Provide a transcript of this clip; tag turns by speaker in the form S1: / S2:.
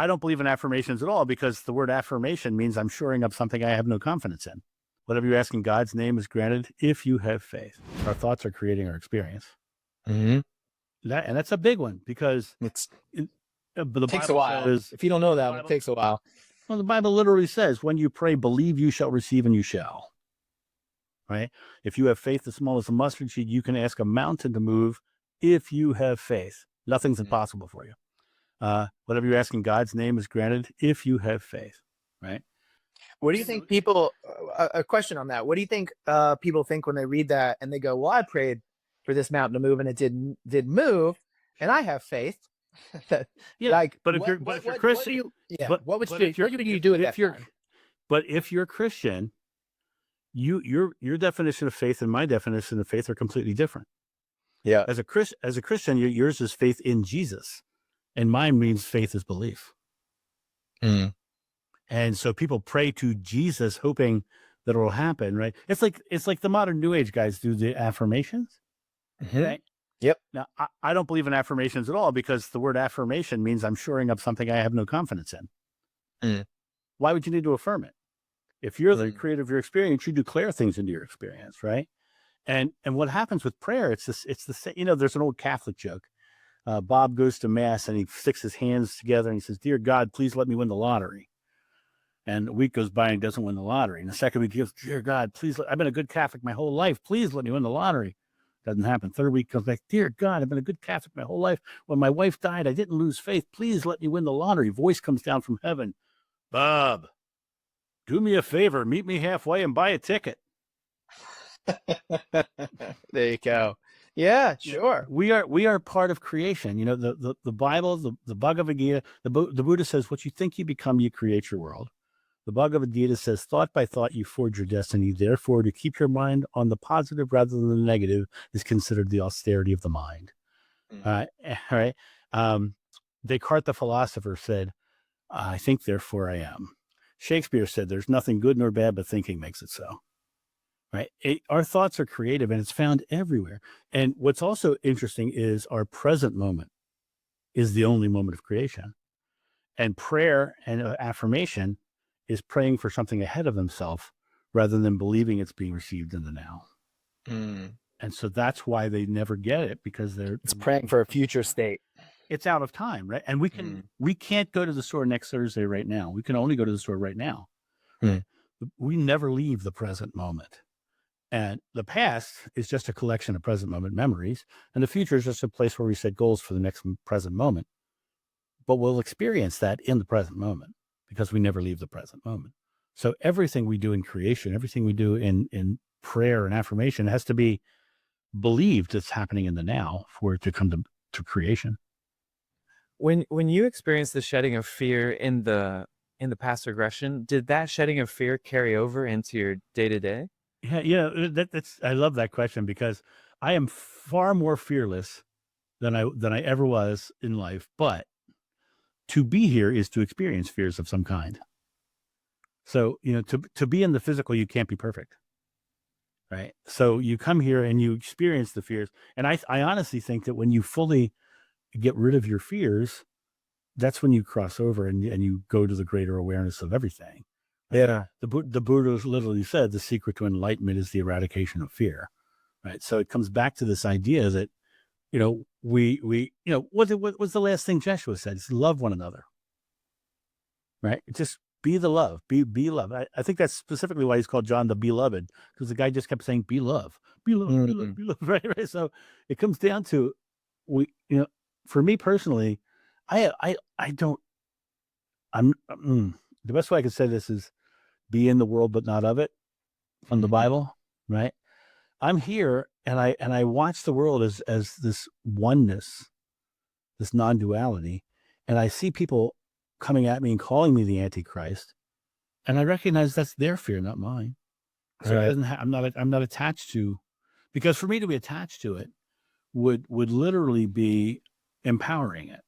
S1: I don't believe in affirmations at all because the word affirmation means I'm shoring up something I have no confidence in. Whatever you ask in God's name is granted if you have faith. Our thoughts are creating our experience.
S2: Mm-hmm.
S1: And that's a big one because
S2: It
S1: the
S2: takes a
S1: Bible
S2: while.
S1: says,
S2: If you don't know that, it takes a while.
S1: well, the Bible literally says, when you pray, believe you shall receive and you shall. Right? If you have faith as small as a mustard seed, you can ask a mountain to move if you have faith. Nothing's impossible for you. Whatever you ask in God's name is granted if you have faith. Right?
S2: What do you think people, a question on that. What do you think people think when they read that and they go, well, I prayed for this mountain to move and it did move and I have faith.
S1: Yeah.
S2: Like,
S1: but if you're Christian,
S2: what would you do at that time?
S1: But if you're Christian, your definition of faith and my definition of faith are completely different.
S2: Yeah.
S1: As a Christian, yours is faith in Jesus, and mine means faith is belief.
S2: Mm.
S1: And so people pray to Jesus, hoping that it will happen. Right? It's like the modern New Age guys do the affirmations.
S2: Mm-hmm.
S1: Right?
S2: Yep.
S1: Now, I don't believe in affirmations at all because the word affirmation means I'm shoring up something I have no confidence in.
S2: Mm.
S1: Why would you need to affirm it? If you're the creator of your experience, you declare things into your experience, right? And what happens with prayer, it's the same. You know, there's an old Catholic joke. Bob goes to mass and he sticks his hands together and he says, "Dear God, please let me win the lottery." And a week goes by and he doesn't win the lottery. And the second week he goes, "Dear God, please, I've been a good Catholic my whole life. Please let me win the lottery." Doesn't happen. Third week comes back, "Dear God, I've been a good Catholic my whole life. When my wife died, I didn't lose faith. Please let me win the lottery." Voice comes down from heaven. "Bob, do me a favor, meet me halfway and buy a ticket."
S2: There you go. Yeah, sure.
S1: We are part of creation. You know, the Bible, the Bhagavad Gita, the Buddha says, what you think you become, you create your world. The Bhagavad Gita says, thought by thought, you forge your destiny. Therefore, to keep your mind on the positive rather than the negative is considered the austerity of the mind. All right. Descartes, the philosopher, said, "I think, therefore I am." Shakespeare said, "There's nothing good nor bad, but thinking makes it so." Right? Our thoughts are creative and it's found everywhere. And what's also interesting is our present moment is the only moment of creation. And prayer and affirmation is praying for something ahead of themselves rather than believing it's being received in the now.
S2: Mm.
S1: And so that's why they never get it, because
S2: It's praying for a future state.
S1: It's out of time, right? And we can't go to the store next Thursday right now. We can only go to the store right now.
S2: Mm.
S1: We never leave the present moment. And the past is just a collection of present moment memories. And the future is just a place where we set goals for the next present moment. But we'll experience that in the present moment because we never leave the present moment. So everything we do in creation, everything we do in prayer and affirmation has to be believed it's happening in the now for it to come to creation.
S3: When you experienced the shedding of fear in the past regression, did that shedding of fear carry over into your day-to-day?
S1: Yeah, that's I love that question because I am far more fearless than I ever was in life. But to be here is to experience fears of some kind. So, you know, to be in the physical, you can't be perfect. Right. So you come here and you experience the fears. And I honestly think that when you fully get rid of your fears, that's when you cross over and you go to the greater awareness of everything.
S2: Yeah.
S1: The Buddha literally said the secret to enlightenment is the eradication of fear. Right. So it comes back to this idea that, you know, we you know, what was the last thing Joshua said? It's love one another. Right. Just be the love, be love. I think that's specifically why he's called John the Beloved, because the guy just kept saying, be love, be love, be love, be love. Right. So it comes down to, you know, for me personally, the best way I can say this is be in the world, but not of it, from the Bible. Right. I'm here and I watch the world as this oneness, this non-duality. And I see people coming at me and calling me the Antichrist. And I recognize that's their fear, not mine. So it doesn't I'm not attached to, because for me to be attached to it would literally be empowering it.